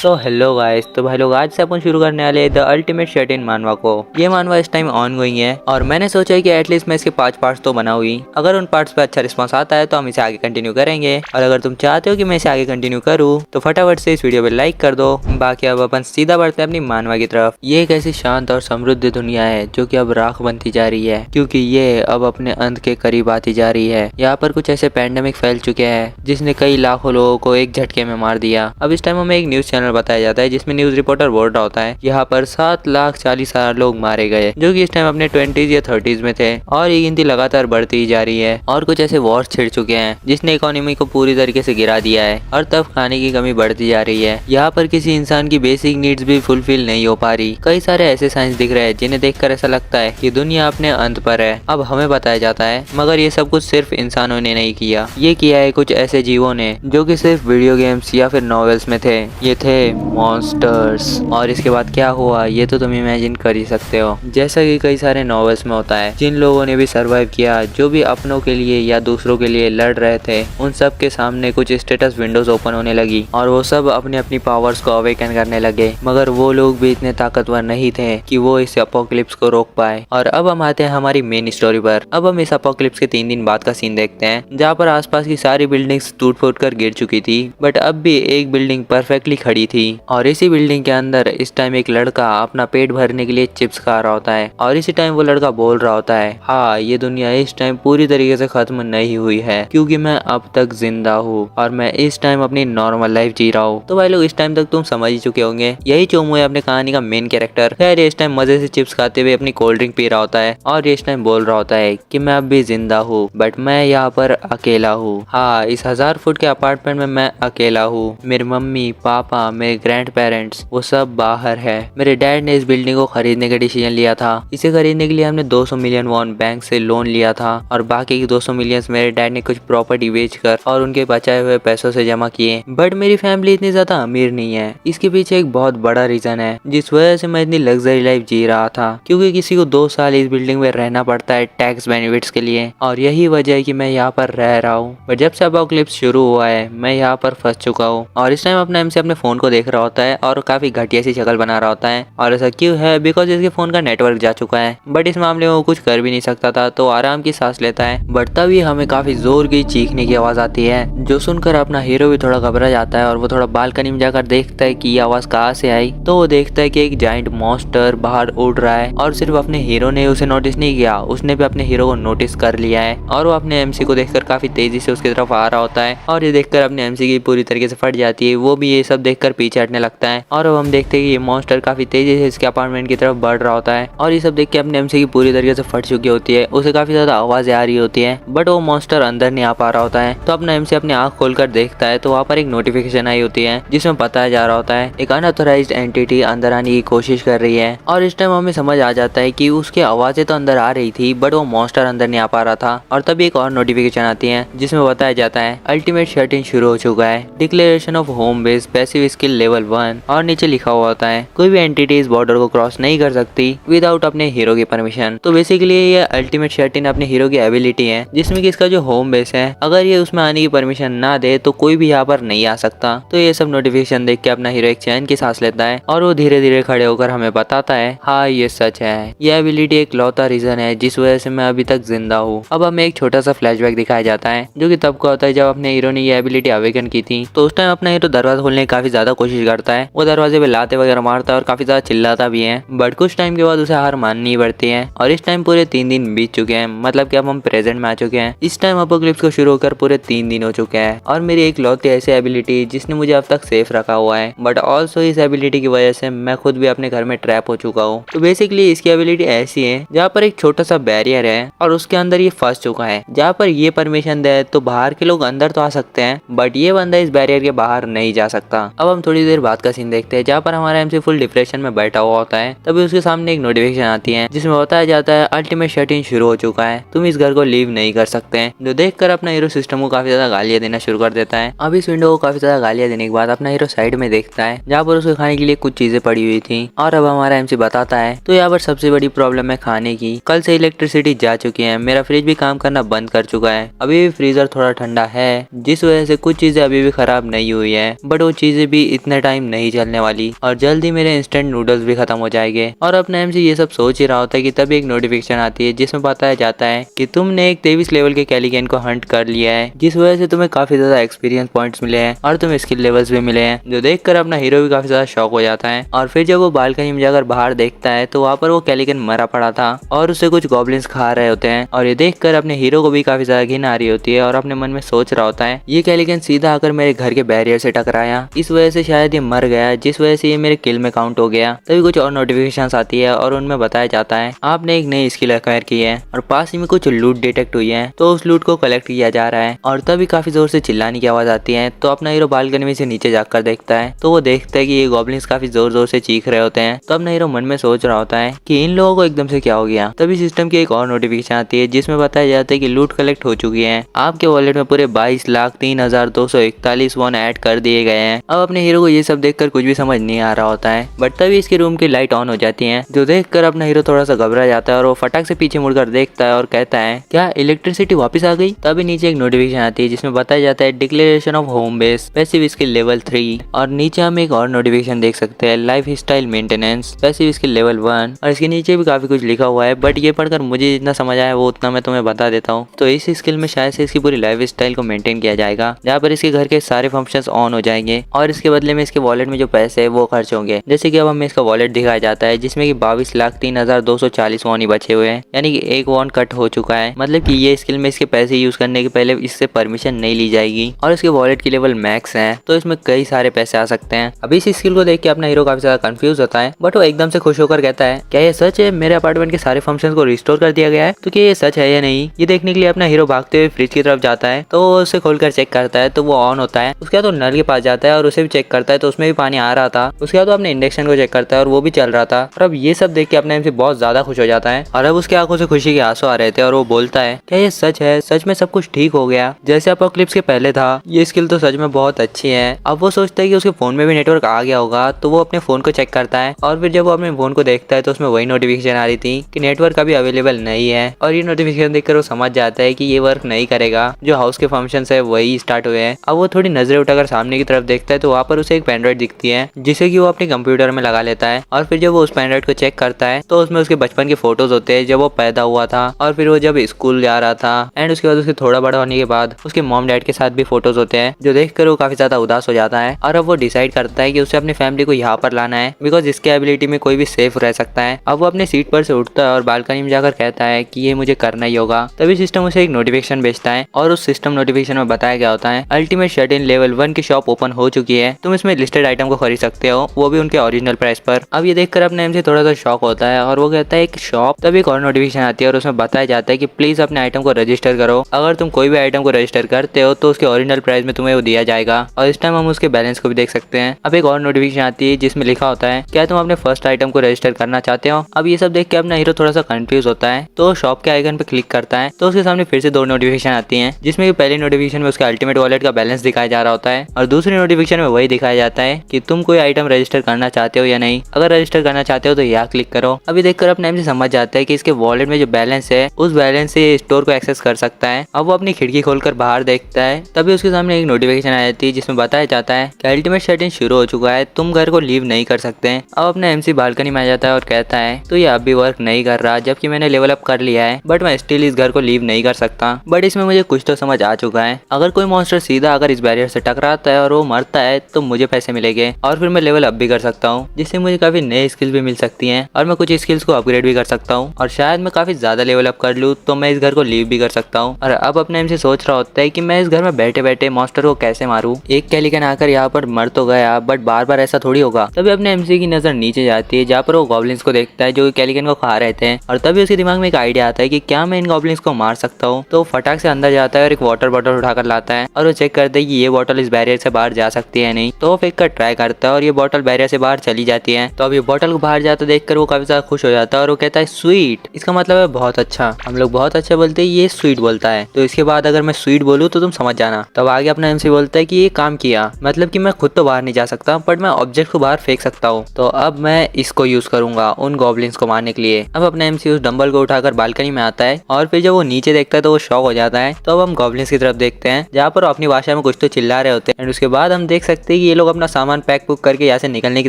तो hello guys, तो भाई लोग आज से अपन शुरू करने वाले द अल्टीमेट शर्टिन मानवा को। ये मानवा इस टाइम ऑन गोइंग है और मैंने सोचा है कि एटलीस्ट मैं इसके 5 पार्ट्स तो बनाऊँ ही। अगर उन पार्ट्स पे अच्छा रिस्पांस आता है तो हम इसे आगे कंटिन्यू करेंगे, और अगर तुम चाहते हो कि मैं इसे आगे कंटिन्यू करूँ तो फटाफट से इस वीडियो पे लाइक कर दो। बाकी अब अपन सीधा बढ़ते हैं अपनी मानवा की तरफ। ये एक ऐसी शांत और समृद्ध दुनिया है जो कि अब राख बनती जा रही है, क्योंकि ये अब अपने अंत के करीब आती जा रही है। यहाँ पर कुछ ऐसे पैंडेमिक फैल चुके हैं जिसने कई लाखों लोगों को एक झटके में मार दिया। अब इस टाइम हमें एक न्यूज चैनल बताया जाता है जिसमें न्यूज रिपोर्टर बोल रहा होता है यहाँ पर 7,40,000 लोग मारे गए, जो कि इस टाइम अपने 20s या 30s में थे, और ये गिनती लगातार बढ़ती ही जा रही है। और कुछ ऐसे वॉर्स छिड़ चुके हैं जिसने इकोनॉमी को पूरी तरीके से गिरा दिया है, और तब खाने की कमी बढ़ती जा रही है। यहाँ पर किसी इंसान की बेसिक नीड्स भी फुलफिल नहीं हो पा रही। कई सारे ऐसे साइंस दिख रहे हैं जिन्हें देखकर ऐसा लगता है कि दुनिया अपने अंत पर है। अब हमें बताया जाता है, मगर ये सब कुछ सिर्फ इंसानों ने नहीं किया, ये किया है कुछ ऐसे जीवों ने जो कि सिर्फ वीडियो गेम्स या फिर नॉवेल्स में थे। ये थे मॉन्स्टर्स। और इसके बाद क्या हुआ ये तो तुम इमेजिन कर ही सकते हो। जैसा कि कई सारे नॉवेल्स में होता है, जिन लोगों ने भी सरवाइव किया, जो भी अपनों के लिए या दूसरों के लिए लड़ रहे थे, उन सब के सामने कुछ स्टेटस विंडोज ओपन होने लगी और वो सब अपनी अपनी पावर्स को अवेकन करने लगे। मगर वो लोग भी इतने ताकतवर नहीं थे कि वो इस अपोकलिप्स को रोक पाए। और अब हम आते हैं हमारी मेन स्टोरी पर। अब हम इस अपोकलिप्स के 3 दिन बाद का सीन देखते हैं, जहाँ पर आसपास की सारी बिल्डिंग्स टूट फूट कर गिर चुकी थी, बट अब भी एक बिल्डिंग परफेक्टली खड़ी थी। और इसी बिल्डिंग के अंदर इस टाइम एक लड़का अपना पेट भरने के लिए चिप्स खा रहा होता है, और इसी टाइम वो लड़का बोल रहा होता है, हाँ ये दुनिया इस टाइम पूरी तरीके से खत्म नहीं हुई है, क्योंकि मैं अब तक जिंदा हूँ और मैं इस टाइम अपनी नॉर्मल लाइफ जी रहा हूँ। तो भाई लोग इस टाइम तक तुम समझ ही चुके होंगे, यही चोमू है अपने कहानी का मेन कैरेक्टर। खैर इस टाइम मजे से चिप्स खाते हुए अपनी कोल्ड ड्रिंक पी रहा होता है, और इस टाइम बोल रहा होता है कि मैं अब भी जिंदा हूँ, बट मैं यहाँ पर अकेला हूँ। हाँ, इस 1000 फुट के अपार्टमेंट में मैं अकेला हूँ। मेरी मम्मी पापा, मेरे ग्रैंड पेरेंट्स वो सब बाहर है। मेरे डैड ने इस बिल्डिंग को खरीदने का डिसीजन लिया था। इसे खरीदने के लिए हमने 200 मिलियन वॉन बैंक से लोन लिया था, और बाकी के 200 मिलियन मेरे डैड ने कुछ प्रॉपर्टी बेचकर और उनके बचाए हुए पैसों से जमा किए। बट मेरी फैमिली इतनी ज्यादा अमीर नहीं है। इसके पीछे एक बहुत बड़ा रीजन है जिस वजह से मैं इतनी लग्जरी लाइफ जी रहा था, क्योंकि किसी को 2 साल इस बिल्डिंग में रहना पड़ता है टैक्स बेनिफिट्स के लिए, और यही वजह है कि मैं यहाँ पर रह रहा हूँ। बट जब से अपोकलिप्स शुरू हुआ है मैं यहाँ पर फंस चुका हूँ। और इस टाइम अपना एमसी अपने फोन को देख रहा होता है और काफी घटिया सी शक्ल बना रहा होता है। और ऐसा क्यों है? बिकॉज इसके फोन का नेटवर्क जा चुका है। बट इस मामले में वो कुछ कर भी नहीं सकता था, तो आराम की सांस लेता है। बट तभी हमें काफी जोर की चीखने की आवाज आती है, जो सुनकर अपना हीरो भी थोड़ा घबरा जाता है, और वो थोड़ा बालकनी में जाकर देखता है कि ये आवाज कहाँ से आई। तो वो देखता है कि एक जाइंट मॉन्स्टर बाहर उड़ रहा है, और सिर्फ अपने हीरो ने उसे नोटिस नहीं किया, उसने भी अपने हीरो को नोटिस कर लिया है। और वो अपने एमसी को देखकर काफी तेजी से उसकी तरफ आ रहा होता है, और ये देखकर अपने एमसी की पूरी तरीके से फट जाती है। वो भी ये सब देखकर पीछे हटने लगता है, और अब हम देखते हैं कि ये मॉन्स्टर काफी तेजी से इसके अपार्टमेंट की तरफ बढ़ रहा होता है। और ये सब देख के अपने एमसी की पूरी तरीके से फट चुकी होती है, उसे काफी ज्यादा आवाजें आ रही होती है, बट वो मॉन्स्टर अंदर नहीं आ पा रहा होता है। तो अपना एमसी अपनी आंख खोलकर देखता है तो वहाँ पर एक नोटिफिकेशन आई होती है जिसमें बताया जा रहा होता है एक अनऑथराइज्ड एंटिटी अंदर आने की कोशिश कर रही है। और इस टाइम हमें समझ आ जाता है कि उसकी आवाजें तो अंदर आ रही थी, बट वो मॉन्स्टर अंदर नहीं आ पा रहा था। और तभी एक और नोटिफिकेशन आती है जिसमें बताया जाता है अल्टीमेट शर्टिन शुरू हो चुका है, declaration of home base passive skill level 1। और नीचे लिखा हुआ होता है कोई भी एंटिटी इस बॉर्डर को क्रॉस नहीं कर सकती विदाउट अपने हीरो की परमिशन। तो बेसिकली ये अल्टीमेट शर्टिन अपने हीरो की एबिलिटी है, जिसमें कि इसका जो होम बेस है, अगर ये उसमें आने की परमिशन ना दे तो कोई भी यहाँ पर नहीं आ सकता। तो ये सब नोटिफिकेशन देख के अपना हीरो एक चैन की सांस लेता है, और वो धीरे धीरे खड़े होकर हमें बताता है हाँ ये सच है, ये एबिलिटी एक लौता रीजन है जिस वजह से मैं अभी तक जिंदा हूँ। अब हमें एक छोटा सा फ्लैशबैक दिखाया जाता है जो कि तब का होता है जब अपने हीरो ने ये एबिलिटी अवेकन की थी। तो उस टाइम अपना हीरो दरवाजा खोलने की काफी ज्यादा कोशिश करता है, वो दरवाजे पे लाते वगैरह मारता है और काफी ज्यादा चिल्लाता भी है। बट कुछ टाइम के बाद उसे हार माननी पड़ती है, और इस टाइम पूरे 3 दिन बीत चुके हैं, मतलब कि अब हम प्रेजेंट में आ चुके हैं। इस टाइम अपोकलिप्स को शुरू होकर पूरे 3 दिन हो चुके हैं, और मेरी एक लौती ऐसी एबिलिटी जिसने मुझे अब तक सेफ रखा हुआ है, बट ऑल्सो इस एबिलिटी की वजह से मैं खुद भी अपने घर में ट्रैप हो चुका हूँ। तो बेसिकली इसकी एबिलिटी ऐसी है जहाँ पर एक छोटा सा बैरियर है और उसके अंदर ये फंस चुका है, जहाँ पर ये परमिशन दे तो बाहर के लोग अंदर तो आ सकते हैं, बट ये बंदा इस बैरियर के बाहर नहीं जा सकता। अब हम थोड़ी देर बाद का सीन देखते हैं जहाँ पर हमारा एमसी फुल डिप्रेशन में बैठा हुआ होता है। तभी उसके सामने एक नोटिफिकेशन आती है जिसमें बताया जाता है अल्टीमेट शर्टिन शुरू हो चुका है, तुम इस घर को लीव नहीं कर सकते हैं। जो देखकर अपना हीरो सिस्टम को काफी ज्यादा गालियां देना शुरू कर देता है। अब इस विंडो को काफी ज्यादा गालियां देने के बाद अपना हीरो साइड में देखता है जहाँ पर उसके खाने के लिए कुछ चीजें पड़ी हुई थी, और अब हमारा एमसी बताता है तो यहाँ पर सबसे बड़ी प्रॉब्लम है खाने की। कल से इलेक्ट्रिसिटी जा चुकी है, मेरा फ्रिज भी काम करना बंद कर चुका है, अभी भी फ्रीजर थोड़ा ठंडा है जिस वजह से कुछ चीजें अभी भी खराब नहीं हुई है, बट वो चीजें भी इतने टाइम नहीं चलने वाली और जल्दी मेरे इंस्टेंट नूडल्स भी खत्म हो जाएंगे। और अपना एमसी ये सब सोच ही रहा होता है कि तभी एक नोटिफिकेशन आती है जिसमें बताया जाता है कि तुमने एक 23 लेवल के कैलिकन को हंट कर लिया है, जिस वजह से तुम्हें काफी ज्यादा एक्सपीरियंस पॉइंट्स मिले हैं और तुम्हें स्किल लेवल्स भी मिले हैं। जो देखकर अपना हीरो भी काफी ज्यादा शॉक हो जाता है। और फिर जब वो बालकनी में जाकर बाहर देखता है तो वहाँ पर वो कैलिकन मरा पड़ा था और उसे कुछ गॉब्लिन्स खा रहे होते हैं। और ये देखकर अपने हीरो को भी काफी ज्यादा घिन आ रही होती है और अपने मन में सोच रहा होता है ये कैलिकन सीधा आकर मेरे घर के बैरियर से टकराया, इस वजह से शायद ये मर गया, जिस वजह से ये मेरे किल में काउंट हो गया। तभी कुछ और नोटिफिकेशंस आती है और उनमें बताया जाता है आपने एक नई स्किल एक्वायर की है और पास ही में कुछ लूट डिटेक्ट हुई है, तो उस लूट को कलेक्ट किया जा रहा है। और तभी काफी जोर से चिल्लाने की आवाज आती है। तो अपना हीरो बालकनी में से नीचे जाकर देखता है तो वो देखता है कि ये गॉब्लिन्स काफी जोर जोर से चीख रहे होते हैं। तो अपना हीरो मन में सोच रहा होता है कि इन लोगों को एकदम से क्या हो गया। तभी सिस्टम की एक और नोटिफिकेशन आती है जिसमें बताया जाता है कि लूट कलेक्ट हो चुकी है, आपके वॉलेट में पूरे 22,03,241 वॉन ऐड कर दिए गए हैं। अब अपने हीरो को ये सब देखकर कुछ भी समझ नहीं आ रहा होता है, बट तभी इसके रूम की लाइट ऑन हो जाती है, जो देखकर अपना हीरो थोड़ा सा घबरा जाता है और वो फटाक से पीछे मुड़कर देखता है और कहता है क्या इलेक्ट्रिसिटी वापस आ गई। तभी नीचे एक नोटिफिकेशन आती है जिसमें बताया जाता है declaration of home base passive skill level 3। और नीचे हम एक और नोटिफिकेशन देख सकते हैं life style maintenance passive skill level 1। और इसके नीचे भी काफी कुछ लिखा हुआ है, बट ये पढ़कर मुझे जितना समझ आया वो उतना मैं तुम्हें बता देता हूँ। तो इस स्किल में शायद से इसकी पूरी लाइफ स्टाइल को मेंटेन किया जाएगा, जहाँ पर इसके घर के सारे फंक्शंस ऑन हो जाएंगे और इसके बदले में इसके वॉलेट में जो पैसे है वो खर्च होंगे। जैसे कि अब हमें इसका वॉलेट दिखाया जाता है जिसमें कि 22,03,240 वॉन ही बचे हुए हैं, यानी कि एक वॉन कट हो चुका है। मतलब कि ये स्किल में इसके पैसे यूज करने के पहले इससे परमिशन नहीं ली जाएगी और इसके वॉलेट की लेवल मैक्स है, तो इसमें कई सारे पैसे आ सकते हैं। अभी इस स्किल को देख के अपना हीरो काफी ज्यादा कंफ्यूज होता है, बट वो एकदम से खुश होकर कहता है क्या ये सच है मेरे अपार्टमेंट के सारे फंक्शंस को रिस्टोर कर दिया गया है। तो क्या ये सच है या नहीं, ये देखने के लिए अपना हीरो भागते हुए फ्रिज की तरफ जाता है। तो वो उसे खोलकर चेक करता है तो वो ऑन होता है। उसके बाद वो नल के पास जाता है और उसे भी चेक करता है तो उसमें भी पानी आ रहा था। उसके बाद वो अपने इंडक्शन को चेक करता है और वो भी चल रहा था। और अब ये सब देख के अपने से बहुत ज्यादा खुश हो जाता है और अब उसकी आंखों से खुशी के आंसू आ रहे थे और वो बोलता है क्या ये सच है, सच में सब कुछ ठीक हो गया जैसे अपोकलिप्स के पहले था। ये स्किल तो सच में बहुत अच्छी है। अब वो सोचता है कि उसके फोन में भी नेटवर्क आ गया होगा, तो वो अपने फोन को चेक करता है और फिर जब वो अपने फोन को देखता है तो उसमें वही नोटिफिकेशन आ रही थी कि नेटवर्क अभी अवेलेबल नहीं है। और ये नोटिफिकेशन देखकर वो समझ जाता है कि ये वर्क नहीं करेगा, जो हाउस के फंक्शन है वही स्टार्ट हुए हैं। अब वो थोड़ी नजरें उठाकर सामने की तरफ देखता है तो वहाँ पर उसे एक पेनड्राइव दिखती है जिसे कि वो अपने कंप्यूटर में लगा लेता है। और फिर जब वो उस पेनड्राइव को चेक करता है तो उसमें उसके बचपन के फोटोज होते हैं जब वो पैदा हुआ था और फिर वो जब स्कूल जा रहा था, एंड उसके बाद उसके थोड़ा बड़ा होने के बाद उसके मॉम डैड के साथ भी फोटोज होते हैं, जो देखकर वो काफी ज्यादा उदास हो जाता है। और अब वो डिसाइड करता है कि उसे अपनी फैमिली को यहाँ पर लाना है, बिकॉज इसके एबिलिटी में कोई भी सेफ रह सकता है। अब वो अपने सीट पर से उठता है और बालकनी में जाकर कहता है कि ये मुझे करना ही होगा। तभी सिस्टम उसे एक नोटिफिकेशन भेजता है और उस सिस्टम नोटिफिकेशन में बताया गया होता है अल्टीमेट शट इन लेवल 1 की शॉप ओपन हो चुकी है, तुम इसमें लिस्टेड आइटम को खरीद सकते हो, वो भी उनके ओरिजिनल प्राइस पर। अब ये देखकर अपने एम से थोड़ा सा शॉक होता है और वो कहता है एक शॉप। तभी एक और नोटिफिकेशन आती है और उसमें बताया जाता है कि प्लीज अपने आइटम को रजिस्टर करो, अगर तुम कोई भी आइटम को रजिस्टर करते हो तो उसके ओरिजिनल प्राइस में तुम्हें वो दिया जाएगा। और इस टाइम हम उसके बैलेंस को भी देख सकते हैं। अब एक और नोटिफिकेशन आती है जिसमें लिखा होता है क्या तुम अपने फर्स्ट आइटम को रजिस्टर करना चाहते हो। अब ये सब देख के अपना हीरो थोड़ा सा कंफ्यूज होता है, तो शॉप के आइकन पे क्लिक करता है तो उसके सामने फिर से दो नोटिफिकेशन आती हैं, जिसमें पहली नोटिफिकेशन में उसके अल्टीमेट वॉलेट का बैलेंस दिखाया जा रहा होता है और दूसरी नोटिफिकेशन में वही दिखाया जाता है कि तुम कोई आइटम रजिस्टर करना चाहते हो या नहीं, अगर रजिस्टर करना चाहते हो तो यहाँ क्लिक करो। अभी देखकर अपने एम से समझ जाता है कि इसके वॉलेट में जो बैलेंस है उस बैलेंस से स्टोर को एक्सेस कर सकता है। अब वो अपनी खिड़की खोलकर बाहर देखता है, तभी उसके सामने एक नोटिफिकेशन आ जाती है जिसमें बताया जाता है कि अल्टीमेट शट इन शुरू हो चुका है, तुम घर को लीव नहीं कर सकते हैं। अब अपने एमसी बालकनी में आ जाता है और कहता है तो ये अब भी वर्क नहीं कर रहा, जबकि मैंने लेवल अप कर लिया है, बट मैं स्टिल इस घर को लीव नहीं कर सकता। बट इसमें मुझे कुछ तो समझ आ चुका है, अगर कोई मॉन्स्टर सीधा अगर इस बैरियर से टकराता है और वो मरता है तो मुझे पैसे मिलेंगे और फिर मैं लेवल अप भी कर सकता हूँ, जिससे मुझे काफी नए स्किल्स भी मिल सकती हैं और मैं कुछ स्किल्स को अपग्रेड भी कर सकता हूँ और शायद मैं काफी ज्यादा लेवल अप कर लूँ तो मैं इस घर को लीव भी कर सकता हूँ। और अब अपने एमसी सोच रहा होता है कि मैं इस घर में बैठे बैठे मॉन्स्टर को कैसे मारूं, एक कैलिकन आकर यहाँ पर मर तो गया बट बार बार ऐसा थोड़ी होगा। तभी अपने एमसी की नजर नीचे जाती है जहाँ पर वो गॉब्लिन्स को देखता है जो कैलिकन को खा रहे थे और तभी उसके दिमाग में एक आइडिया आता है कि क्या मैं इन गॉब्लिन्स को मार सकता हूँ। तो फटाक से अंदर जाता है और एक वाटर बॉटल उठाकर लाता है और वो चेक करता है कि ये बॉटल इस बैरियर से बाहर जा सकती है नहीं, तो वो फेंक कर ट्राई करता है और ये बॉटल बैरियर से बाहर चली जाती है। तो अब ये बॉटल को बाहर जाता देखकर वो काफी ज्यादा खुश हो जाता है और वो कहता है स्वीट, इसका मतलब है बहुत अच्छा। हम लोग बहुत अच्छा बोलते हैं, ये स्वीट बोलता है, तो इसके बाद अगर मैं स्वीट बोलूँ तो तुम समझ जाना। तब आगे अपना एमसी बोलता है कि ये काम किया, मतलब कि मैं खुद तो बाहर नहीं जा सकता बट मैं ऑब्जेक्ट को बाहर फेंक सकता हूँ, तो अब मैं इसको यूज करूंगा उन गॉब्लिन्स को मारने के लिए। अब अपना एमसी उस डंबल को उठाकर बालकनी में आता है और फिर जब वो नीचे देखता है तो वो शॉक हो जाता है। तो अब हम गॉब्लिन्स की तरफ देखते हैं जहाँ पर अपनी भाषा में कुछ तो चिल्ला रहे होते हैं एंड उसके बाद हम देख सकते हैं कि ये लोग अपना सामान पैक पुक करके यहाँ से निकलने की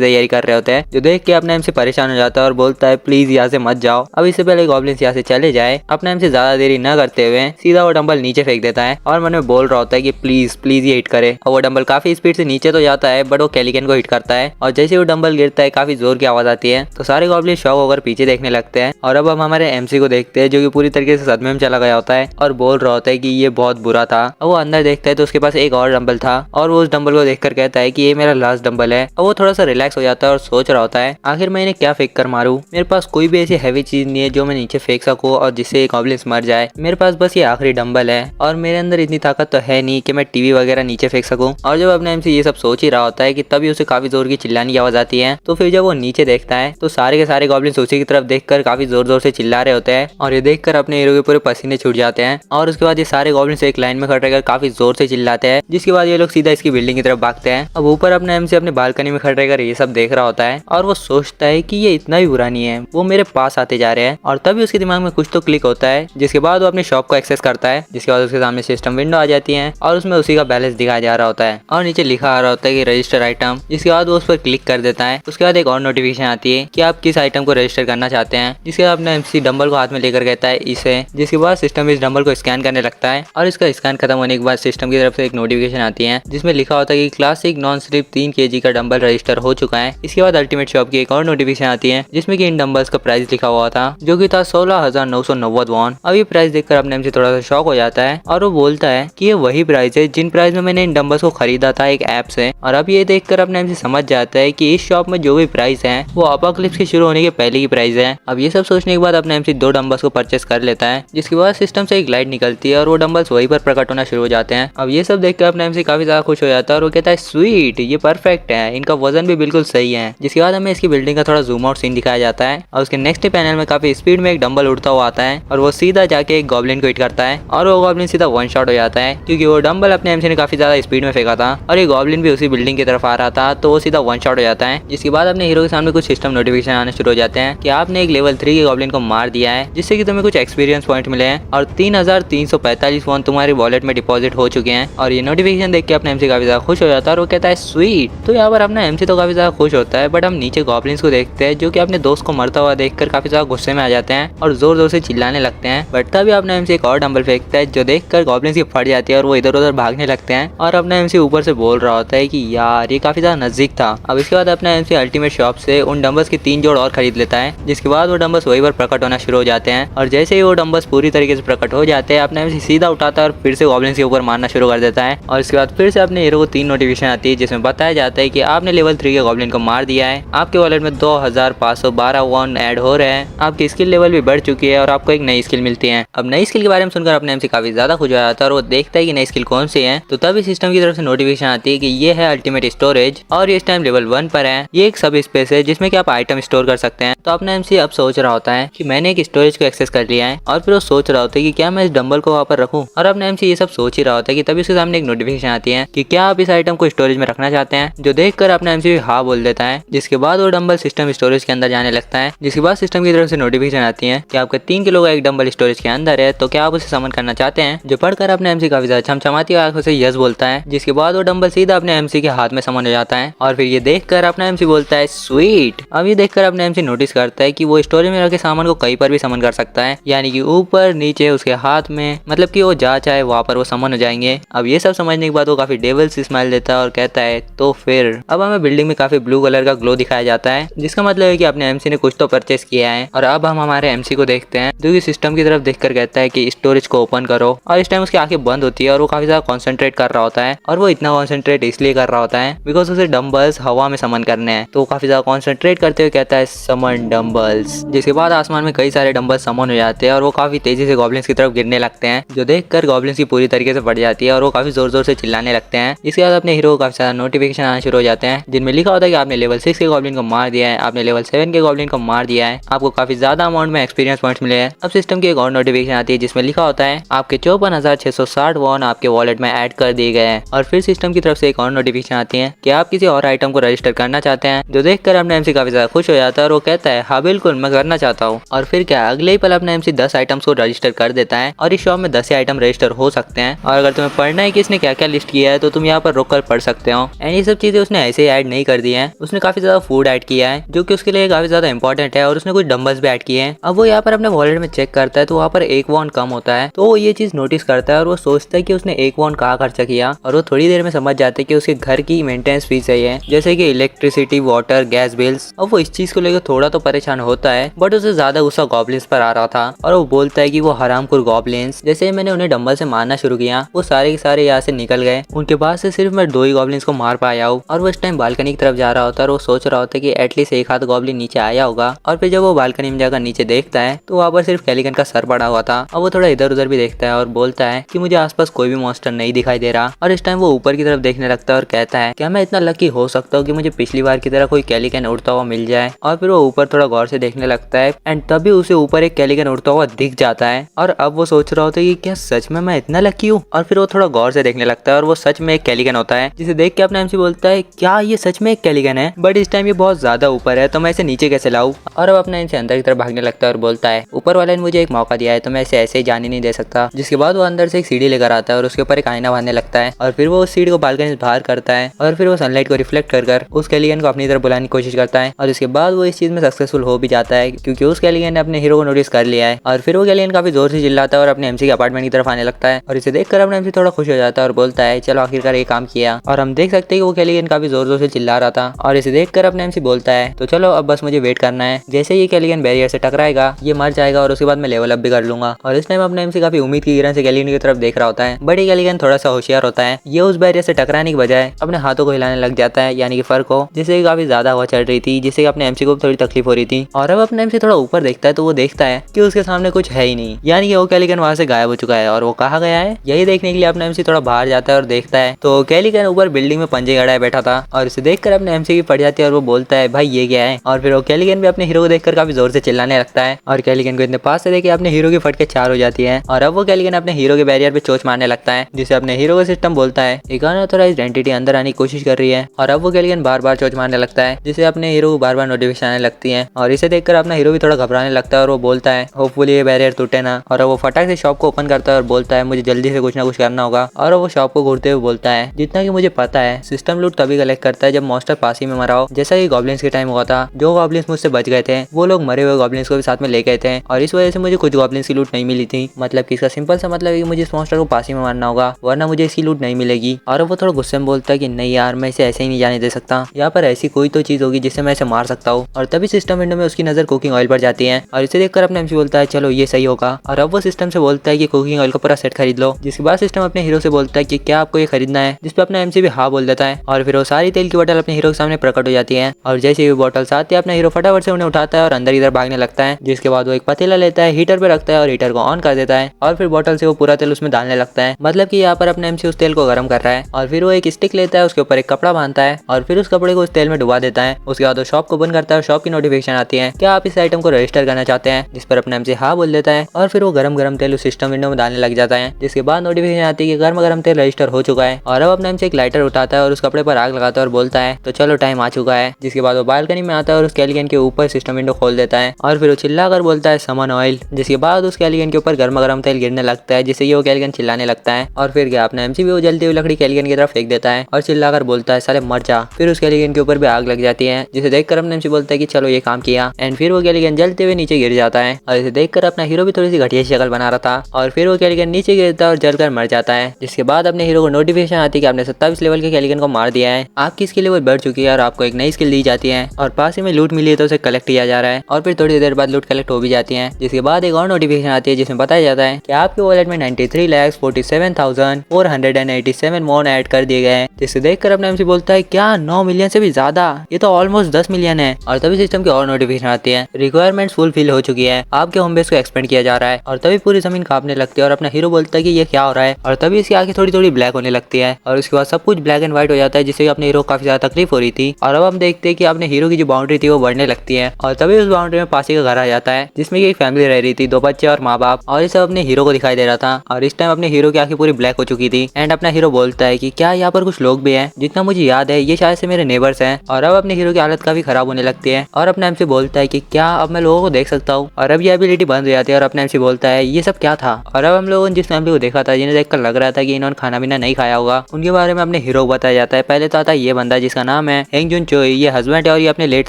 तैयारी कर रहे होते हैं, जो देख के अपना एमसी परेशान हो जाता है और बोलता है प्लीज यहाँ से मत जाओ। अब इससे पहले गॉब्लिन्स यहाँ से चले जाए, अपना एमसी ज्यादा देरी न करते हुए सीधा वो डंबल नीचे फेंक देता है और मन में बोल रहा होता है कि प्लीज प्लीज ये हिट करे। और वो डंबल काफी स्पीड से नीचे तो जाता है बट वो कैलिकन को हिट करता है और जैसे वो डंबल गिरता है काफी जोर की आवाज आती है। तो सारे गॉब्लिन शॉक होकर पीछे देखने लगते हैं और अब हम हमारे एमसी को देखते हैं जो कि पूरी तरीके से सदमे में चला गया होता है और बोल रहा होता है कि ये बहुत बुरा था। अब वो अंदर देखता है तो उसके पास एक और डंबल था और वो उस डंबल को देखकर कहता है कि ये मेरा लास्ट डंबल है। अब वो थोड़ा सा रिलैक्स हो जाता है और सोच रहा होता है आखिर मैं इन्हें क्या फेंक कर मारूं, मेरे पास कोई भी ऐसी हैवी चीज नहीं है जो मैं नीचे फेंक सकूं और जिससे गॉब्लिन्स मर जाए। मेरे पास बस ये आखिरी डंबल है और मेरे अंदर इतनी ताकत तो है नहीं कि मैं टीवी वगैरह नीचे फेंक सकूं। और जब अपने एमसी ये सब सोच ही रहा होता है कि तभी उसे काफी जोर की चिल्लाने की आवाज आती है। तो फिर जब वो नीचे देखता है तो सारे के सारे गॉब्लिन्स उसी की तरफ देखकर काफी जोर जोर से चिल्ला रहे होते हैं और ये देखकर अपने हीरो के पूरे पसीने छूट जाते हैं। और उसके बाद ये सारे गॉब्लिन्स एक लाइन में खड़े रहकर काफी जोर से चिल्लाते हैं, जिसके बाद ये लोग सीधा इसकी बिल्डिंग की तरफ भागते हैं। अब ऊपर अपने एमसी अपने बालकनी में खड़े रहकर ये सब देख रहा होता है और वो सोचता है कि ये इतना भी बुरा नहीं है, वो मेरे पास आते जा रहे हैं। और तभी उसके दिमाग में कुछ तो क्लिक होता है, जिसके बाद वो अपने शॉप को एक्सेस करता है, जिसके बाद उसके सामने सिस्टम विंडो आ जाती है और उसमें उसी का बैलेंस दिखाया जा रहा होता है और नीचे लिखा आ रहा होता है कि रजिस्टर आइटम। जिसके बाद वो उस पर क्लिक कर देता है। उसके बाद एक और नोटिफिकेशन आती है कि आप किस आइटम को रजिस्टर करना चाहते हैं। जिसके बाद अपने एमसी डंबल को हाथ में लेकर कहता है इसे, जिसके बाद सिस्टम इस डंबल को स्कैन करने लगता है और इसका स्कैन खत्म होने के बाद सिस्टम की तरफ से एक नोटिफिकेशन आती है जिसमें लिखा होता है कि क्लासिक नॉन स्लिप 3 kg का डंबल रजिस्टर हो चुका है। इसके बाद अल्टीमेट शॉप की एक और नोटिफिकेशन आती है जिसमें कि इन डंबल्स का प्राइस लिखा हुआ था जो कि था 16,990 वॉन। अब ये प्राइस देखकर अपने एमसी थोड़ा सा शॉक हो जाता है और वो बोलता है कि ये वही प्राइस है जिन प्राइस में मैंने इन डंबल्स को खरीदा था एक ऐप से। और अब ये देखकर अपने एमसी समझ जाता है कि इस शॉप में जो भी प्राइस है वो अपोकलिप्स के शुरू होने के पहले की प्राइस है। अब ये सब सोचने के बाद अपने एमसी 2 डंबल्स को परचेस कर लेता है, जिसके बाद सिस्टम से एक लाइट निकलती है और वो डंबल्स वहीं पर प्रकट होना शुरू हो जाते हैं। अब ये सब देखकर अपने एमसी काफी ज्यादा खुश हो जाता है और वो कहता है स्वीट, ये परफेक्ट है, इनका वजन भी बिल्कुल सही है। जिसके बाद हमें इसकी बिल्डिंग का थोड़ा जूम आउट सीन दिखाया जाता है और उसके नेक्स्ट पैनल में काफी स्पीड में एक डंबल उड़ता हुआ आता है और वो सीधा जाके एक गॉब्लिन को हिट करता है और वो गॉब्लिन सीधा वन शॉट हो जाता है क्योंकि वो डंबल अपने एमसी ने काफी ज्यादा स्पीड में फेंका था और ये गॉब्लिन भी उसी बिल्डिंग की तरफ आ रहा था, तो वो सीधा वन शॉट हो जाता है। जिसके बाद अपने हीरो के सामने कुछ सिस्टम नोटिफिकेशन आने शुरू हो जाते हैं कि आपने एक लेवल 3 के गॉब्लिन को मार दिया है, जिससे कि तुम्हें कुछ एक्सपीरियंस पॉइंट मिले हैं और 3,345 वॉन तुम्हारी वॉलेट में डिपॉजिट हो चुके हैं। और ये नोटिफिकेशन देख के अपने एमसी काफी ज्यादा खुश हो जाता है और वो कहता है स्वीट। तो यहाँ पर अपना एमसी तो काफी ज्यादा खुश होता है बट हम नीचे गॉब्लिन्स को देखते हैं जो कि अपने दोस्त को मरता हुआ देखकर काफी ज्यादा गुस्से में आ जाते हैं और जोर जोर से चिल्लाने लगते हैं। बट तभी अपना एमसी एक और डंबल फेंकता है जो देखकर गॉब्लिन्स की फट जाती है और वो इधर उधर भागने लगते हैं और अपना एमसी ऊपर से बोल रहा होता है कि यार ये काफी ज्यादा नजदीक था। अब इसके बाद अपना एमसी अल्टीमेट शॉप से उन डंबल्स की 3 जोड़ और खरीद लेता है, जिसके बाद वो डंबल्स वहीं पर प्रकट होना शुरू हो जाते हैं और जैसे ही वो डंबल्स पूरी तरीके से प्रकट हो जाते हैं अपना एमसी सीधा उठाता है और फिर से गॉब्लिन्स के ऊपर मारना शुरू कर देता है। और इसके बाद फिर से अपने हीरो को 3 नोटिफिकेशन आती है जिसमें बताया जाता है कि आपने लेवल 3 के गॉब्लिन को मार दिया है, आपके वॉलेट में 2,512 वॉन ऐड हो रहे हैं, आपकी स्किल लेवल भी बढ़ चुकी है और आपको एक नई स्किल मिलती है। अब नई स्किल के बारे में सुनकर अपने एमसी काफी ज्यादा खुश हो जाता है और वो देखता है कि नई स्किल कौन सी है। तो तभी सिस्टम की तरफ से नोटिफिकेशन आती है कि ये है अल्टीमेट स्टोरेज और ये इस टाइम लेवल 1 पर है। ये एक सब स्पेस है जिसमें कि आप आइटम स्टोर कर सकते हैं। तो अपना एमसी अब सोच रहा होता है कि मैंने एक स्टोरेज को एक्सेस कर लिया है और फिर वो सोच रहा होता है कि क्या मैं इस डंबल को वहाँ पर रखूं। और अपना एमसी ये सब सोच ही रहा होता है कि तभी उसके सामने एक नोटिफिकेशन आती है कि क्या आप इस आइटम को स्टोरेज में रखना चाहते हैं, जो देखकर अपना एमसी हाँ बोल देता है। जिसके बाद वो डंबल सिस्टम स्टोरेज के अंदर जाने लगता है। जिसके बाद सिस्टम की तरफ से नोटिफिकेशन आती है कि आपका 3 किलो का एक डंबल स्टोरेज के अंदर है, तो क्या आप उसे समन करना चाहते हैं। जो पढ़कर अपने एमसी काफी ज्यादा चमचमाती आंखों से यस बोलता है। जिसके बाद वो डंबल सीधा अपने एमसी के हाथ में समन हो जाता है और फिर ये देखकर अपना एमसी बोलता है स्वीट। अब ये देखकर अपने एमसी नोटिस करता है कि वो स्टोरेज में रखे सामान को कहीं पर भी समन कर सकता है, यानी कि ऊपर नीचे उसके हाथ में, मतलब कि वो जहाँ चाहे वहाँ पर वो समन हो जाएंगे। अब ये सब समझने के बाद वो काफी डेविल्स स्माइल देता है और कहता है तो फिर। अब हमें बिल्डिंग में काफी ब्लू कलर का ग्लो दिखाया जाता है, जिसका मतलब है कि अपने एमसी ने कुछ तो परचेस किया है। और अब हम हमारे एमसी को देखते हैं जो कि सिस्टम की तरफ देखकर कहता है कि स्टोरेज को ओपन करो। और इस टाइम उसकी आंखें बंद होती है और वो काफी ज्यादा कॉन्सेंट्रेट कर रहा होता है। और वो इतना कॉन्सेंट्रेट इसलिए कर रहा होता है बिकॉज उसे डंबल्स हवा में समन करने हैं। तो वो काफी ज्यादा कॉन्सेंट्रेट करते हुए कहता है समन डंबल्स। जिसके बाद आसमान में कई सारे डंबल्स समन हो जाते हैं और वो काफी तेजी से गॉब्लिन्स की तरफ गिरने लगते हैं, जो देखकर गॉब्लिन्स की पूरी तरीके से बढ़ जाती है और वो काफी जोर जोर से चिल्लाने लगते हैं। इसके बाद अपने हीरो को काफी सारा नोटिफिकेशन आना शुरू हो जाते हैं जिनमें लिखा होता है कि आपने लेवल 6 के गॉब्लिन को मार दिया है, आपने लेवल 7 के गॉब्लिन को मार दिया है, आपको काफी ज्यादा अमाउंट में एक्सपीरियंस पॉइंट्स मिले हैं। अब सिस्टम की एक और नोटिफिकेशन आती है जिसमें लिखा होता है आपके 54,660 वॉन आपके वॉलेट में ऐड कर दिए गए हैं। और फिर सिस्टम की तरफ से एक और नोटिफिकेशन आती है कि आप किसी और आइटम को रजिस्टर करना चाहते हैं, जो देखकर अपने एमसी काफी ज्यादा खुश हो जाता है और वो कहता है हाँ बिल्कुल मैं करना चाहता हूँ। और फिर क्या अगले ही पल अपने एमसी 10 आइटम्स को रजिस्टर कर देता है और इस शॉप में 10 ही आइटम रजिस्टर हो सकते हैं। और अगर तुम्हें पढ़ना है कि इसने क्या क्या लिस्ट किया है तो तुम यहाँ पर रुक कर पढ़ सकते सकते हो। एंड ये सब चीजें उसने ऐसे ही ऐड नहीं कर दी है, उसने काफी ज्यादा फूड ऐड किया है जो कि उसके लिए काफी ज्यादा इंपॉर्टेंट है, और उसने कुछ डंबल्स भी ऐड किए हैं। अब वो यहाँ पर अपने वॉलेट में चेक करता है तो वहाँ पर 1 वॉन कम होता है, तो वो ये चीज नोटिस करता है और वो सोचता है कि उसने 1 वॉन कहाँ खर्चा किया, और वो थोड़ी देर में समझ जाते हैं कि उसके घर की मेंटेनेंस फीस है, जैसे कि इलेक्ट्रिसिटी, वाटर, गैस बिल्स। अब वो इस चीज को लेकर थोड़ा तो परेशान होता है, बट उसे ज्यादा गुस्सा गॉब्लिन्स पर आ रहा था और वो बोलता है कि वो हरामखोर गॉब्लिन्स, जैसे मैंने उन्हें डंबल से मारना शुरू किया वो सारे के सारे यहाँ से निकल गए, उनके पास से सिर्फ मैं 2 ही गॉब्लिन्स को मार पाया हूँ। और वो इस टाइम बालकनी की तरफ जा रहा होता है और वो सोच रहा होता है कि एटलीस्ट एक हाथ गॉब्लिन नीचे आया होगा। और फिर जब वो बालकनी में जाकर नीचे देखता है तो वहाँ पर सिर्फ कैलिकन का सर पड़ा हुआ था। और वो थोड़ा इधर उधर भी देखता है और बोलता है कि मुझे आसपास कोई भी मॉन्स्टर नहीं दिखाई दे रहा। और इस टाइम वो ऊपर की तरफ देखने लगता है और कहता है क्या मैं इतना लकी हो सकता हूँ कि मुझे पिछली बार की तरह कोई कैलिकन उड़ता हुआ मिल जाए। और फिर वो ऊपर थोड़ा गौर से देखने लगता है एंड तभी उसे ऊपर एक कैलिकन उड़ता हुआ दिख जाता है। और अब वो सोच रहा होता है कि क्या सच में मैं इतना लकी हूँ। और फिर वो थोड़ा गौर से देखने लगता है और वो सच में एक कैलिकन होता है, जिसे देख के अपना एमसी बोलता है क्या ये सच में एक कैलिकन है, बट इस टाइम ये बहुत ज्यादा ऊपर है तो मैं इसे नीचे कैसे लाऊं। और अब अपना एमसी अंदर की तरफ भागने लगता है और बोलता है ऊपर वाले ने मुझे एक मौका दिया है तो मैं इसे ऐसे ही जाने नहीं दे सकता। जिसके बाद वो अंदर से एक सीढ़ी लेकर आता है और उसके ऊपर एक आईना बांधने लगता है, और फिर वो उस सीढ़ी को बालकनी से बाहर करता है और फिर वो सनलाइट को रिफ्लेक्ट कर उस कैलिकन को अपनी तरफ बुलाने की कोशिश करता है। और इसके बाद वो इस चीज में सक्सेसफुल हो भी जाता है क्योंकि उस कैलिकन ने अपने हीरो को नोटिस कर लिया है। और फिर वो कैलिकन काफी जोर से चिल्लाता है और अपने एमसी के अपार्टमेंट की तरफ आने लगता है, और इसे देखकर अपना एमसी थोड़ा खुश हो जाता है और बोलता है चलो आखिरकार ये काम किया। और हम देख सकते हैं कि वो कैलिकन काफी जोर जोर से चिल्ला रहा था, और इसे देखकर अपने एमसी बोलता है तो चलो अब बस मुझे वेट करना है, जैसे ये कैलिकन बैरियर से टकराएगा ये मर जाएगा और उसके बाद मैं लेवल अप भी कर लूंगा। और इस टाइम अपने एमसी काफी उम्मीद की किरण से कैलिकन की तरफ देख रहा होता है, बट ये कैलिकन थोड़ा सा होशियार होता है, ये उस बैरियर से टकराने की बजाय अपने हाथों को हिलाने लग जाता है, यानी कि फर को, जिससे काफी ज्यादा हवा चल रही थी, जिससे अपने एमसी को थोड़ी तकलीफ हो रही थी। और अब अपने एमसी थोड़ा ऊपर देखता है तो वो देखता है कि उसके सामने कुछ है ही नहीं, यानी कि वो कैलिकन वहां से गायब हो चुका है। और वो कहाँ गया है यही देखने के लिए अपने एमसी थोड़ा बाहर जाता है और देखता है तो कैलिकन ऊपर बिल्डिंग में पंजे गड़ाए बैठा था, और इसे देखकर अपने एमसी की पड़ जाती है और वो बोलता है भाई ये क्या है। और फिर वो कैलिकन भी अपने हीरो को देखकर काफी जोर से चिल्लाने लगता है, और कैलिकन को इतने पास से देख अपने हीरो की फटके 4 हो जाती है। और अब वो कैलिकन अपने हीरो के बैरियर पे चोच मारने लगता है, जिसे अपने हीरो का सिस्टम बोलता है एक अनऑथराइज्ड एंटिटी अंदर आने की कोशिश कर रही है। और अब वो कैलिकन बार बार चोच मारने लगता है, जिसे अपने हीरो को बार बार नोटिफिकेशन आने लगती है, और इसे देखकर अपना हीरो भी थोड़ा घबराने लगता है और वो बोलता है होपफुली ये बैरियर टूटे ना। और वो फटाक से शॉप को ओपन करता है और बोलता है मुझे जल्दी से कुछ ना कुछ करना होगा। और वो शॉप को घूरते हुए बोलता है जितना कि मुझे पता है सिस्टम लूट तभी कलेक्ट करता है जब मॉन्स्टर पास ही में मरा हो, जैसा कि गॉब्लिन्स के टाइम हुआ था। जो गॉब्लिन्स मुझसे बच गए थे वो लोग मरे हुए गॉब्लिन्स को भी साथ में ले गए थे, और इस वजह से मुझे कुछ गॉब्लिन्स की लूट नहीं मिली थी। मतलब कि इसका सिंपल सा मतलब है कि मुझे इस मॉन्स्टर को पास ही में मारना होगा वरना मुझे इसकी लूट नहीं मिलेगी। और वो थोड़ा गुस्से में बोलता है कि नहीं यार मैं इसे ऐसे ही नहीं जाने दे सकता, यहाँ पर ऐसी कोई तो चीज होगी जिससे मैं इसे मार सकता हूँ। और तभी सिस्टम विंडो में उसकी नजर कुकिंग ऑयल पर जाती है, और इसे देखकर अपने एमसी बोलता है चलो ये सही होगा। और अब वो सिस्टम से बोलता है कि कुकिंग ऑयल का पूरा सेट खरीद लो, जिसके बाद सिस्टम अपने हीरो से बोलता है कि क्या आपको ये खरीदना है, जिसपे अपना एमसी भी हाँ बोल देता है। और फिर वो सारी तेल की बोतल अपने हीरो के सामने प्रकट हो जाती है, और जैसे ही बोतल आती है अपना हीरो फटाफट से उन्हें उठाता है और अंदर इधर भागने लगता है। जिसके बाद वो एक पतीला लेता है, हीटर पे रखता है और हीटर को ऑन कर देता है, और फिर बोतल से वो पूरा तेल उसमें डालने लगता है। मतलब कि यहाँ पर अपने एमसी उस तेल को गर्म कर रहा है। और फिर वो एक स्टिक लेता है, उसके ऊपर एक कपड़ा बांधता है और फिर उस कपड़े को उस तेल में डुबा देता है। उसके बाद वो शॉप को बंद करता है और शॉप की नोटिफिकेशन आती है क्या आप इस आइटम को रजिस्टर करना चाहते हैं, जिस पर अपने एमसी हाँ बोल देता है। और फिर वो गरम गरम तेल उस सिस्टम विंडो में डालने लग जाता है, जिसके बाद नोटिफिकेशन आती है कि गर्म गरम तेल रजिस्टर हो चुका है। और अब अपने एमसी एक लाइटर उठाता है और उस कपड़े पर आग लगाता है और बोलता है तो चलो टाइम आ चुका है। जिसके बाद वो बालकनी में आता है और उस कैलिकन के ऊपर सिस्टम विंडो खोल देता है, और फिर वो चिल्लाकर बोलता है समन ऑयल। जिसके बाद उस कैलिकन के ऊपर गर्मा गर्म तेल गिरने लगता है, जिससे वो कैलिकन चिल्लाने लगता है। और फिर क्या अपना एमसी भी वो जलती हुई लकड़ी कैलिकन की तरफ फेंक देता है और चिल्लाकर बोलता है साले मर जा। फिर उस कैलिकन के ऊपर भी आग लग जाती है, जिसे देखकर अपना एमसी बोलता है कि चलो ये काम किया। एंड फिर वो कैलिकन जलते हुए नीचे गिर जाता है, और इसे देखकर अपना हीरो भी थोड़ी सी घटिया शक्ल बना रहा था। और फिर वो कैलिकन नीचे गिरता है और जलकर मर जाता है। जिसके बाद अपने हीरो को नोटिफिकेशन आती है कि आपने 27 लेवल के कैलिकन को मार दिया है, आपकी स्किल लेवल बढ़ चुकी है और आपको एक नई स्किल दी जाती है, और पास ही में लूट मिली है तो उसे कलेक्ट किया जा रहा है। और फिर थोड़ी देर बाद लूट कलेक्ट हो भी जाती है। जिसके बाद एक और नोटिफिकेशन आती है जिसमें बताया जाता है कि आपके वॉलेट में 93,47,487 मोन ऐड कर दिए गए हैं। जिसे देखकर अपने एमसी बोलता है क्या 9 मिलियन से भी ज्यादा, ये तो ऑलमोस्ट 10 मिलियन है। और तभी सिस्टम की और नोटिफिकेशन आती है रिक्वायरमेंट्स फुलफिल हो चुकी है, आपके होम बेस को एक्सपेंड किया जा रहा है। और तभी पूरी जमीन कांपने लगती है और अपना हीरो बोलता है कि ये क्या हो रहा है। और तभी इसकी आंखें थोड़ी थोड़ी ब्लैक होने लगती है, और उसके बाद सब कुछ ब्लैक एंड व्हाइट हो जाता है, जिससे अपने हीरो को काफी ज्यादा तकलीफ हो रही थी। और अब हम देखते हैं कि अपने हीरो की जो बाउंड्री थी वो बढ़ने लगती है, और तभी उस बाउंड्री में पासी का घर आ जाता है, जिसमें एक फैमिली रह रही थी, 2 बच्चे और माँ बाप। और ये सब अपने हीरो को दिखाई दे रहा था, और इस टाइम अपने हीरो की आंखें पूरी ब्लैक हो चुकी थी। एंड अपना हीरो बोलता है कि क्या यहाँ पर कुछ लोग भी हैं, जितना मुझे याद है ये शायद से मेरे नेबर्स हैं। और अब अपने हीरो की हालत काफी खराब होने लगती है, और अपने एमसी बोलता है कि क्या अब मैं लोगों को देख सकता हूँ। और अब ये एबिलिटी बंद हो जाती है, और अपने एमसी बोलता है ये सब क्या था। और अब हम लोगों ने जिस फैमिली को देखा था, जिन्हें देखकर लग रहा था कि इन्होंने खाना पीना नहीं खाया होगा, उनके बारे में अपने हीरो को बताया जाता है। पहले तो आता है ये बंदा जिसका नाम है हेंग जुन चोई, ये हस्बैंड है और ये अपने लेट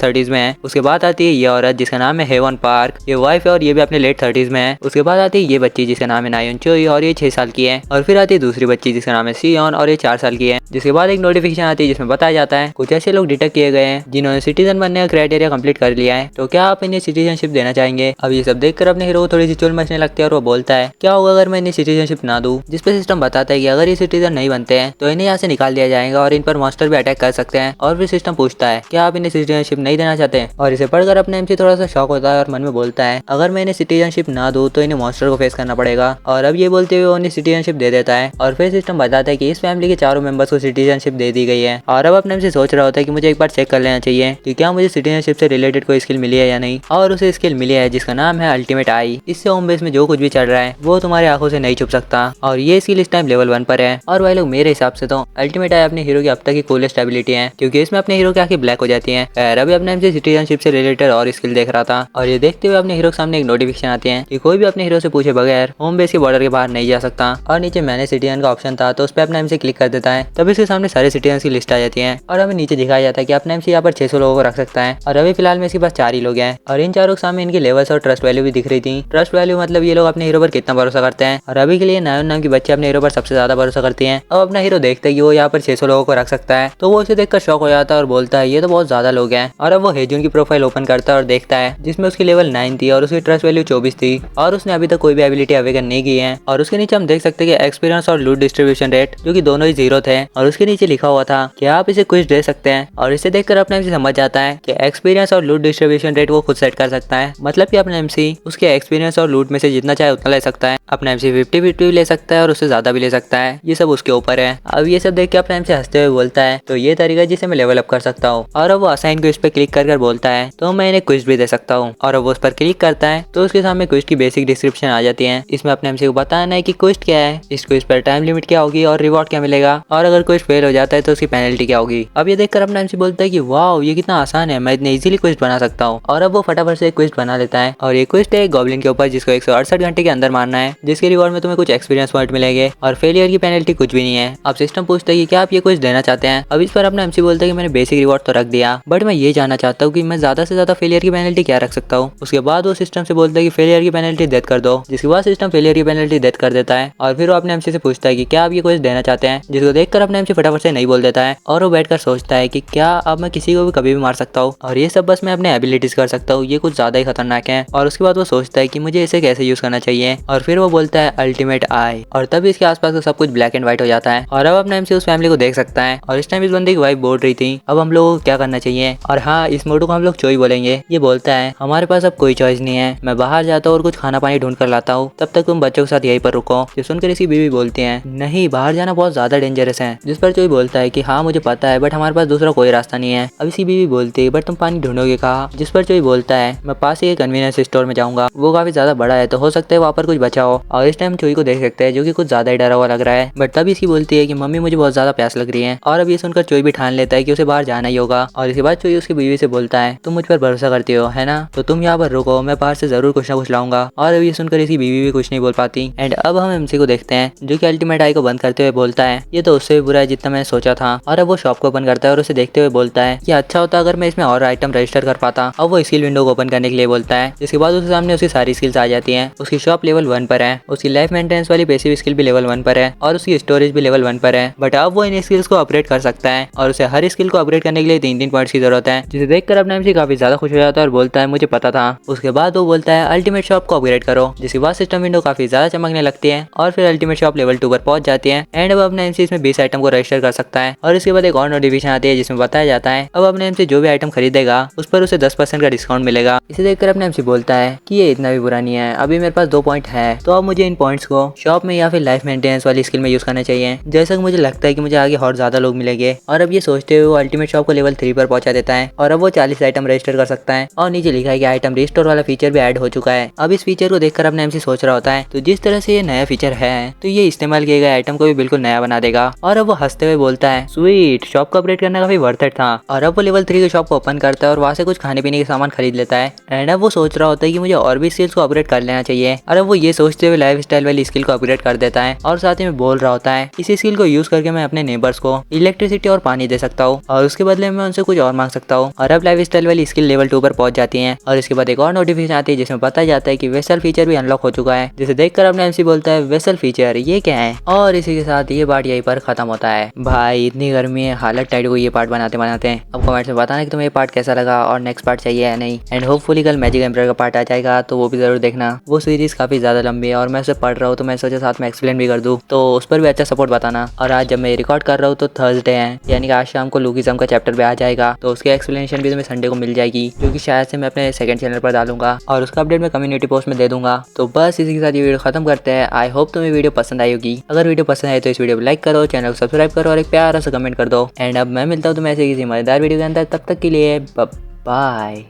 30s में है। उसके बाद आती है ये औरत जिसका नाम है हेवन पार्क, ये वाइफ है और ये भी अपने लेट 30s में है। उसके बाद आती है ये बच्ची जिसका नाम है नायोन चोई और ये 6 साल की है। और फिर आती है दूसरी बच्ची जिसका नाम है सियोन और ये 4 साल की है। जिसके बाद एक नोटिफिकेशन आती है जिसमें बताया जाता है कुछ ऐसे लोग डिटेक्ट किए गए हैं जिन्होंने सिटीजन बनने का क्राइटेरिया कंप्लीट कर लिया है, तो क्या आप इन्हें सिटीजनशिप देना चाहेंगे। अब ये सब देखकर अपने हीरो को थोड़ी सी चुल मचने लगती है और वो बोलता है क्या होगा अगर मैं इन्हें सिटीजनशिप ना दूं। जिसपे सिस्टम बताता है कि अगर ये सिटीजन नहीं बनते हैं तो इन्हें यहाँ से निकाल दिया जाएगा और इन पर मॉन्स्टर भी अटैक कर सकते हैं। और फिर सिस्टम पूछता है क्या आप इन्हें सिटीजनशिप नहीं देना चाहते हैं। और इसे पढ़कर अपने एमसी थोड़ा सा शॉक होता है और मन में बोलता है अगर मैं इन्हें सिटीजनशिप ना दूं तो इन्हें मॉन्स्टर को फेस करना पड़ेगा। और अब ये बोलते हुए उन्हें सिटीजनशिप दे देता है। और फिर सिस्टम बताता है कि इस फैमिली के चारों मेंबर्स को सिटीजनशिप दे दी गई है। और अब अपने एमसी सोच रहा होता है कि मुझे एक बार चेक कर लेना चाहिए कि क्या मुझे सिटीजनशिप से रिलेटेड कोई स्किल मिली है या नहीं। और उसे स्किल मिली है जिसका नाम है अल्टीमेट आई। इससे होम बेस में जो कुछ भी चल रहा है वो तुम्हारी आंखों से नहीं छुप सकता। और ये स्किल इस टाइम लेवल 1 पर है। और भाई लोग मेरे हिसाब से तो अल्टीमेट आई अपने हीरो की अब तक की कूलेस्ट एबिलिटी है, क्योंकि इसमें अपने हीरो की आंखें ब्लैक हो जाती हैं। अभी अपने एमसी सिटीजनशिप से रिलेटेड और स्किल देख रहा था और ये देखते हुए अपने हीरो के सामने एक नोटिफिकेशन आती है कि कोई भी अपने हीरो से पूछे बगैर होम बेस के बॉर्डर के बाहर नहीं जा सकता। और नीचे मैंने सिटीजन का ऑप्शन था तो उस पर अपना एमसी क्लिक कर देता है, तब इसके सामने सारे सिटीजन की लिस्ट आ जाती है। और हमें नीचे दिखाया जाता है कि अपना एमसी यहाँ पर 600 लोगों को रख सकता है। और अभी फिलहाल में इसके पास 4 ही लोग हैं और इन चारों के सामने इनके लेवल्स और ट्रस्ट वैल्यू भी दिख रही थी। ट्रस्ट वैल्यू मतलब ये लोग अपने हीरो पर कितना भरोसा करते हैं। और अभी के लिए नायोन नाम की बच्ची अपने हीरो पर सबसे ज्यादा भरोसा करती है। अब अपना हीरो देखता है कि वो यहाँ पर 600 लोगों को रख सकता है तो वो उसे देखकर शॉक हो जाता है और बोलता है ये तो बहुत ज्यादा लोग हैं। और अब वो हेजुन की प्रोफाइल ओपन करता है और देखता है जिसमें उसकी लेवल 9 थी और उसकी ट्रस्ट वैल्यू 24 थी और उसने अभी तक कोई भी एबिलिटी अवेकन नहीं की है। और उसके नीचे हम देख सकते हैं कि एक्सपीरियंस और लूट डिस्ट्रीब्यूशन रेट जो कि दोनों ही 0 थे। और उसके नीचे लिखा हुआ था कि आप इसे क्विज दे सकते हैं। और इसे देखकर अपना एमसी समझ जाता है कि एक्सपीरियंस और लूट डिस्ट्रीब्यूशन रेट वो खुद सेट कर सकता है, मतलब कि अपना एमसी उसके एक्सपीरियंस और लूट में से जितना चाहे उतना ले सकता है। अपना एमसी 50-50 ले सकता है और उससे ज्यादा भी ले सकता है, ये सब उसके ऊपर है। अब ये सब देख के अपना एमसी हंसते हुए बोलता है तो ये तरीका जिसे मैं लेवल अप कर सकता हूँ। और अब वो असाइन क्विज पे क्लिक कर बोलता है तो मैं इन्हें क्विज भी दे सकता हूँ। और अब वो उस पर क्लिक करता है तो उसके सामने क्विज की बेसिक डिस्क्रिप्शन आ जाती है। इसमें अपने एमसी को बताना है कि क्विज क्या है, इस क्विज पर टाइम लिमिट क्या होगी और रिवॉर्ड क्या मिलेगा, और अगर क्विज फेल हो जाता है तो उसकी पेनल्टी क्या होगी। अब ये देखकर अपना एमसी बोलता है कि वाओ ये कितना आसान है, मैं इतने इजीली क्विज बना सकता हूँ। और अब वो फटाफट से एक क्विज बना लेता है और ये क्विज है एक गॉब्लिन के ऊपर जिसको 168 घंटे के अंदर मारना है, जिसके रिवॉर्ड में तुम्हें कुछ एक्सपीरियंस पॉइंट मिलेंगे और फेलियर की पेनल्टी कुछ भी नहीं है। अब सिस्टम पूछता है कि क्या आप ये क्विज देना चाहते हैं। अब इस पर अपना एमसी बोलता है कि मैंने बेसिक रिवॉर्ड तो रख दिया बट मैं ये जानना चाहता हूँ कि मैं ज्यादा से ज्यादा फेलियर की पेनल्टी क्या रख सकता हूँ। उसके बाद वो सिस्टम से बोलता है कि फेलियर की पेनल्टी डेथ कर दो, जिसके बाद सिस्टम फेलियर की पेनल्टी डेथ कर देता है। और फिर वो अपने एमसी से पूछता है कि क्या आप ये क्विज देना चाहते हैं, जिसको देखकर अपने एमसी फटाफट से नहीं बोल देता है। और वो बैठकर सोचता है कि क्या अब मैं किसी को भी कभी भी मार सकता हूँ और ये सब बस मैं अपने एबिलिटीज कर सकता हूँ, ये कुछ ज्यादा ही खतरनाक है। और उसके बाद वो सोचता है कि मुझे इसे कैसे यूज करना चाहिए और फिर वो बोलता है अल्टीमेट आई। और तभी इसके आसपास का सब कुछ ब्लैक एंड व्हाइट हो जाता है और अब अपने एमसी उस फैमिली को देख सकता है। और इस टाइम इस बंदे की वाइफ बोल रही थी अब हम लोगों को क्या करना चाहिए। और हाँ, इस मोटू को हम लोग चोई बोलेंगे। ये बोलता है हमारे पास अब कोई चॉइस नहीं है, मैं बाहर जाता हूँ और कुछ खाना पानी ढूंढ कर लाता हूँ, तब तक तुम बच्चों के साथ यहीं पर रुको। ये सुनकर इसकी बीवी बोलती है नहीं, बाहर जाना बहुत ज्यादा डेंजरस है। जिस पर चोई बोलता है कि हाँ मुझे पता है बट हमारे पास दूसरा कोई रास्ता नहीं है। अब इसकी बीवी बोलती है बट तुम पानी ढूंढोगे कहाँ। जिस पर चोई बोलता है मैं पास ही एक कन्वीनियंस स्टोर में जाऊंगा, वो काफी ज्यादा बड़ा है तो हो सकता है वहाँ पर कुछ बचा हो। और इस टाइम चोई को देख सकते हैं जो कि कुछ ज्यादा ही डरा हुआ लग रहा है। बट तभी इसकी बोलती है कि मम्मी मुझे बहुत ज्यादा प्यास लग रही है। और अब ये सुनकर चोई भी ठान लेता है कि उसे बाहर जाना ही होगा। और इसके बाद चोई उसकी बीवी से बोलता है तुम मुझ पर भरोसा करती हो है ना, तो तुम यहाँ पर रुको, मैं बाहर से जरूर कुछ ना कुछ लाऊंगा। और अब ये सुनकर इसकी बीवी भी कुछ नहीं बोल पाती। एंड अब हम एमसी को देखते हैं जो कि अल्टीमेट आई को बंद करते हुए बोलता है ये तो उससे भी बुरा है जितना मैंने सोचा था। और अब वो शॉप को ओपन करता है और उसे देखते हुए बोलता है कि अच्छा होता अगर मैं इसमें और आइटम रजिस्टर कर पाता। अब वो स्किल विंडो को ओपन करने के लिए बोलता है, जिसके बाद उसके सामने उसकी सारी स्किल्स आ जाती हैं। उसकी शॉप लेवल 1 पर है, उसकी लाइफ मेंटेनेंस वाली पैसिव स्किल भी लेवल 1 पर है और उसकी स्टोरेज भी लेवल 1 पर है। बट अब वो इन स्किल्स को अपग्रेड कर सकता है और उसे हर स्किल को अपग्रेड करने के लिए 3-3 पॉइंट्स की जरूरत है, जिसे देखकर अपना एमसी काफी ज्यादा खुश हो जाता है और बोलता है मुझे पता था। उसके बाद वो बोलता है अल्टीमेट शॉप को अपग्रेड करो, जिसके बाद सिस्टम विंडो काफी ज्यादा चमकने लगती है और फिर अल्टीमेट शॉप लेवल 2 पर पहुंच जाती है। एंड अब अपना एमसी इसमें 20 आइटम को रजिस्टर कर सकता है। और इसके बाद एक और नोटिफिकेशन आती है जिसमें बताया जाता है अब अपने एमसी जो भी आइटम खरीदेगा उस पर उसे 10% का डिस्काउंट मिलेगा। इसे देखकर अपने एमसी बोलता है कि ये इतना भी बुरा नहीं है, अभी मेरे पास 2 पॉइंट है तो अब मुझे इन पॉइंट्स को शॉप में या फिर लाइफ मेंटेनेंस वाली स्किल में यूज करना चाहिए, जैसा कि मुझे लगता है कि मुझे आगे और ज्यादा लोग मिलेंगे। और अब ये सोचते हुए वो अल्टीमेट शॉप को लेवल 3 पर पहुंचा देता है और अब वो 40 आइटम रजिस्टर कर सकता है। और नीचे लिखा है कि आइटम रिस्टोर वाला फीचर भी ऐड हो चुका है। अब इस फीचर को देखकर अपने एमसी सोच रहा होता है तो जिस तरह से ये नया फीचर है तो ये इस्तेमाल किए गए आइटम को भी बिल्कुल नया बना देगा। और अब वो वो हंसते हुए बोलता है स्वीट, शॉप को अपग्रेड करना काफी वर्थ इट था। और अब वो लेवल 3 की शॉप को ओपन करता है और वहाँ से कुछ खाने पीने के सामान खरीद लेता है। एंड अब वो सोच रहा होता है कि मुझे और भी स्किल्स को अपग्रेड कर लेना चाहिए। और अब वो ये सोचते हुए लाइफ स्टाइल वाली स्किल को अपग्रेड कर देता है और साथ ही में बोल रहा होता है इसी स्किल को यूज करके मैं अपने नेबर्स को इलेक्ट्रिसिटी और पानी दे सकता हूँ और उसके बदले में उनसे कुछ और मांग सकता हूँ। और अब लाइफ स्टाइल वाली स्किल लेवल 2 पर पहुंच जाती है और इसके बाद एक और नोटिफिकेशन आती है जिसमें बताया जाता है कि वेसल फीचर भी अनलॉक हो चुका है, जिसे देखकर अपने एमसी बोलता है वेसल फीचर ये क्या है। और इसी के साथ ये पार्ट यहीं पर खत्म होता है। भाई इतनी गर्मी है, हालत टाइट हुई ये पार्ट बनाते बनाते। अब कमेंट्स में बताना कि तुम्हें ये पार्ट कैसा लगा और नेक्स्ट पार्ट चाहिए या नहीं। एंड होपफुली कल मैजिक एम्पायर का पार्ट आ जाएगा तो वो भी जरूर देखना। वो सीरीज काफी ज्यादा लंबी है और मैं उसे पढ़ रहा हूँ तो मैं सोचा साथ में एक्सप्लेन भी कर दूँ, तो उस पर भी अच्छा सपोर्ट बताना। और आज जब मैं रिकॉर्ड कर रहा हूँ तो थर्सडे है, यानी कि आज शाम को लुकिज्म का चैप्टर भी आ जाएगा, तो उसकी एक्सप्लेनेशन भी तुम्हें संडे को मिल जाएगी, जो कि शायद से मैं अपने सेकंड चैनल पर डालूंगा और उसका अपडेट मैं कम्युनिटी पोस्ट में दे दूंगा। तो बस इसी के साथ ये वीडियो खत्म करते हैं। आई होप तुम्हें वीडियो पसंद आई होगी। अगर वीडियो पसंद आए तो इस वीडियो को लाइक करो, चैनल को सब्सक्राइब करो और एक प्यारा सा कमेंट कर दो। एंड अब मैं मिलता हूँ तुम्हें ऐसे किसी मजेदार वीडियो के अंदर, तब तक के लिए बाय।